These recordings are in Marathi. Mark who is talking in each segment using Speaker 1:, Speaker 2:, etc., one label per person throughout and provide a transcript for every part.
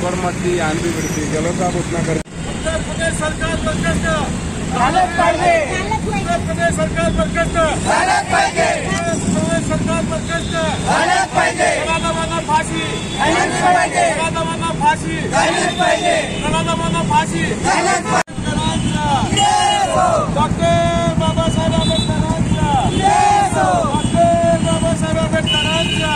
Speaker 1: परमती आंधी बिडती जलसाब उतना कर
Speaker 2: उत्तर प्रदेश सरकार बरखास्त
Speaker 3: झालंच पाहिजे,
Speaker 2: उत्तर प्रदेश सरकार बरखास्त
Speaker 3: झालंच पाहिजे,
Speaker 2: उत्तर प्रदेश सरकार बरखास्त
Speaker 3: झालंच पाहिजे,
Speaker 2: कलादामांना फाशी
Speaker 3: झालंच पाहिजे,
Speaker 2: कलादामांना फाशी
Speaker 3: झालंच पाहिजे,
Speaker 2: कलादामांना फाशी
Speaker 3: झालंच पाहिजे.
Speaker 2: डॉक्टर बाबासाहेब आंबेडकरांच्या डॉक्टर बाबासाहेब आंबेडकरांच्या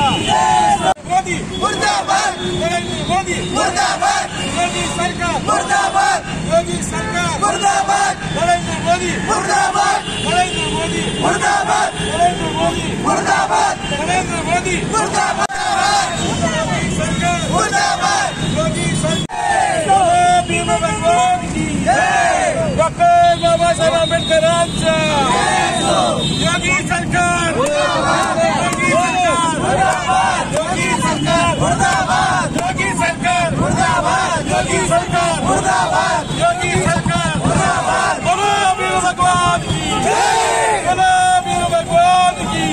Speaker 2: मोदी
Speaker 3: मुर्दाबाद,
Speaker 2: नरेंद्र मोदी
Speaker 3: मुर्दाबाद,
Speaker 2: योगी सरकार
Speaker 3: मुर्दाबाद,
Speaker 2: योगी सरकार
Speaker 3: मुर्दाबाद,
Speaker 2: नरेंद्र मोदी
Speaker 3: मुर्दाबाद,
Speaker 2: नरेंद्र मोदी
Speaker 3: मुर्दाबाद,
Speaker 2: नरेंद्र मोदी
Speaker 3: मुर्दाबाद,
Speaker 2: नरेंद्र मोदी
Speaker 3: मुर्दाबाद,
Speaker 2: योगी सरकार
Speaker 3: मुर्दाबाद.
Speaker 2: योगी सरकार भीम भगवान की डॉक्टर बाबासाहेब आंबेडकरांच्या योगी सरकार योगी सरकार योगी सरकार
Speaker 3: मुर्दाबाद,
Speaker 2: योगी सरकार
Speaker 3: मुर्दाबाद,
Speaker 2: योगी सरकार
Speaker 3: मुर्दाबाद,
Speaker 2: योगी सरकार
Speaker 3: मुर्दाबाद.
Speaker 2: बोलो भीम भगवान की बोलो भीम भगवान की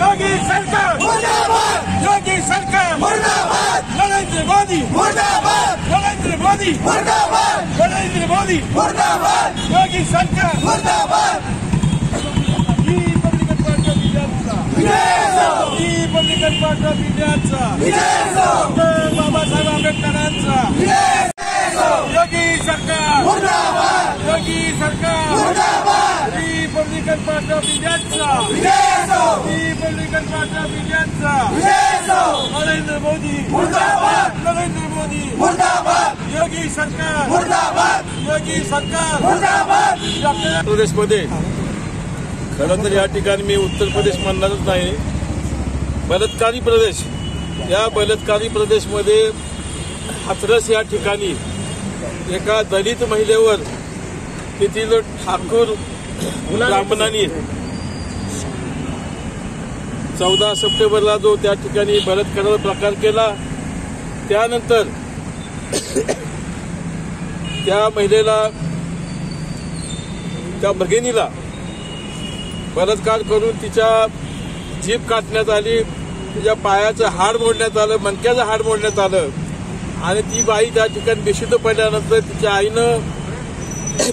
Speaker 2: योगी सरकार
Speaker 3: मुर्दाबाद,
Speaker 2: योगी सरकार
Speaker 3: मुर्दाबाद,
Speaker 2: नरेंद्र मोदी
Speaker 3: मुर्दाबाद,
Speaker 2: नरेंद्र मोदी
Speaker 3: मुर्दाबाद,
Speaker 2: नरेंद्र मोदी
Speaker 3: मुर्दाबाद,
Speaker 2: योगी सरकार
Speaker 3: मुर्दाबाद.
Speaker 2: रिपब्लिकन पार्टी ऑफ इंडियाचा रिपब्लिकन पार्टी ऑफ इंडियाचा डॉक्टर बाबासाहेब आंबेडकरांचा योगी सरकार
Speaker 3: मुर्दाबाद,
Speaker 2: योगी सरकार
Speaker 3: मुर्दाबाद,
Speaker 2: रिपब्लिकन पार्टी ऑफ इंडियाचा रिपब्लिकन पार्टी ऑफ इंडियाचा नरेंद्र मोदी
Speaker 3: मुर्दाबाद,
Speaker 2: नरेंद्र मोदी
Speaker 3: मुर्दाबाद,
Speaker 2: योगी सरकार
Speaker 3: मुर्दाबाद,
Speaker 2: योगी सरकार
Speaker 3: मुर्दाबाद.
Speaker 2: डॉक्टर
Speaker 4: प्रदेशमध्ये खरं तर या ठिकाणी मी उत्तर प्रदेश म्हणणारच नाही, बलात्कारी प्रदेश. या बलात्कारी प्रदेशमध्ये हाथरस या ठिकाणी एका दलित महिलेवर तेथील ठाकूर ब्राह्मणांनी 14 सप्टेंबरला जो त्या ठिकाणी बलात्काराचा प्रकार केला, त्यानंतर त्या महिलेला, त्या भगिनीला बलात्कार करून तिच्या जीभ काटण्यात आली, तिच्या पायाचं हाड मोडण्यात आलं, मणक्याचं हाड मोडण्यात आलं आणि ती बाई त्या ठिकाणी बेशुद्ध पडल्यानंतर तिच्या आईनं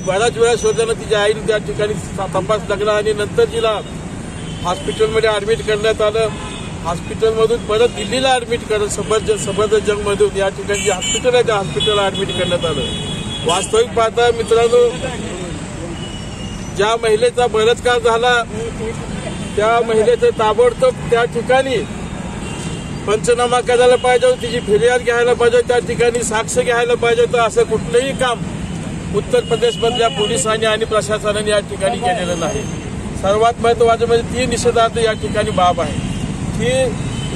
Speaker 4: बराच वेळा शोधल्यानं तिच्या आईने त्या ठिकाणी तपास लागला आणि नंतर तिला हॉस्पिटलमध्ये ऍडमिट करण्यात आलं. हॉस्पिटलमधून परत दिल्लीला ऍडमिट करत सफदरजंगमधून या ठिकाणी जे हॉस्पिटल आहे त्या हॉस्पिटलला ऍडमिट करण्यात आलं. वास्तविक पाहता मित्रांनो, ज्या महिलेचा बलात्कार झाला त्या महिलेचं ताबडतोब त्या ठिकाणी पंचनामा करायला पाहिजे होता, तिची फिर्याद घ्यायला पाहिजे, त्या ठिकाणी साक्ष घ्यायला पाहिजे होतं. असं कुठलंही काम उत्तर प्रदेशमधल्या पोलिसांनी आणि प्रशासनाने या ठिकाणी केलेलं नाही. सर्वात महत्वाचं म्हणजे ती निषेधार्थ या ठिकाणी बाब आहे की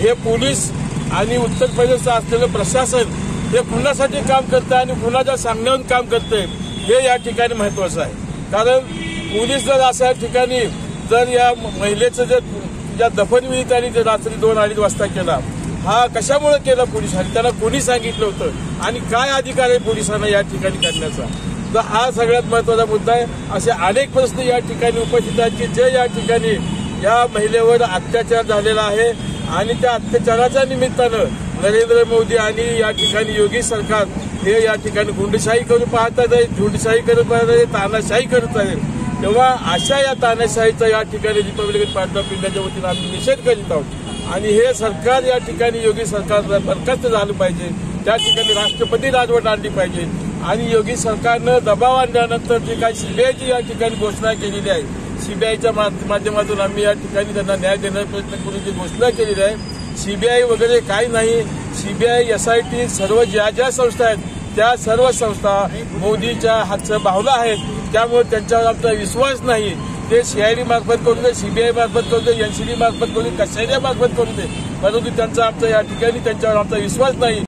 Speaker 4: हे पोलीस आणि उत्तर प्रदेशचं असलेलं प्रशासन हे कुणासाठी काम करतं आणि कुणाच्या सांगण्यावरून काम करतंय हे या ठिकाणी महत्वाचं आहे. कारण पोलीस जर अशा ठिकाणी जर या महिलेचं जर ज्या दफनविधी त्यांनी ते रात्री 2-2:30 वाजता केला, हा कशामुळे केला पोलिसांनी, त्यांना कोणी सांगितलं होतं आणि काय अधिकार आहे पोलिसांना या ठिकाणी करण्याचा, तर हा सगळ्यात महत्वाचा मुद्दा आहे. असे अनेक प्रश्न या ठिकाणी उपस्थित आहेत की जे या ठिकाणी या महिलेवर अत्याचार झालेला आहे आणि त्या अत्याचाराच्या निमित्तानं नरेंद्र मोदी आणि या ठिकाणी योगी सरकार हे या ठिकाणी गुंडशाही करू पाहतात आहे, झुंडशाही करत पाहत आहे, तानाशाही करत आहे. तेव्हा अशा या तानाशाहीचा या ठिकाणी रिपब्लिकन पार्टी ऑफ इंडियाच्या वतीनं आम्ही निषेध करीत आहोत आणि हे सरकार या ठिकाणी योगी सरकार बरखास्त झालं पाहिजे, त्या ठिकाणी राष्ट्रपती राजवट आणली पाहिजे आणि योगी सरकारनं दबाव आणल्यानंतर जी काही सीबीआयची या ठिकाणी घोषणा केलेली आहे, सीबीआयच्या माध्यमातून आम्ही या ठिकाणी त्यांना न्याय देण्याचा प्रयत्न करून जी घोषणा केलेली आहे, सीबीआय वगैरे काही नाही. सीबीआय, SIT सर्व ज्या ज्या संस्था आहेत त्या सर्व संस्था मोदीच्या हातचं बाहुलं आहेत. त्यामुळे त्यांच्यावर आमचा विश्वास नाही. ते CID मार्फत करू दे, CBI मार्फत करू दे, NCD मार्फत करू दे, कशाच्या मार्फत करू दे, परंतु त्यांचा आमचा या ठिकाणी त्यांच्यावर आमचा विश्वास नाही.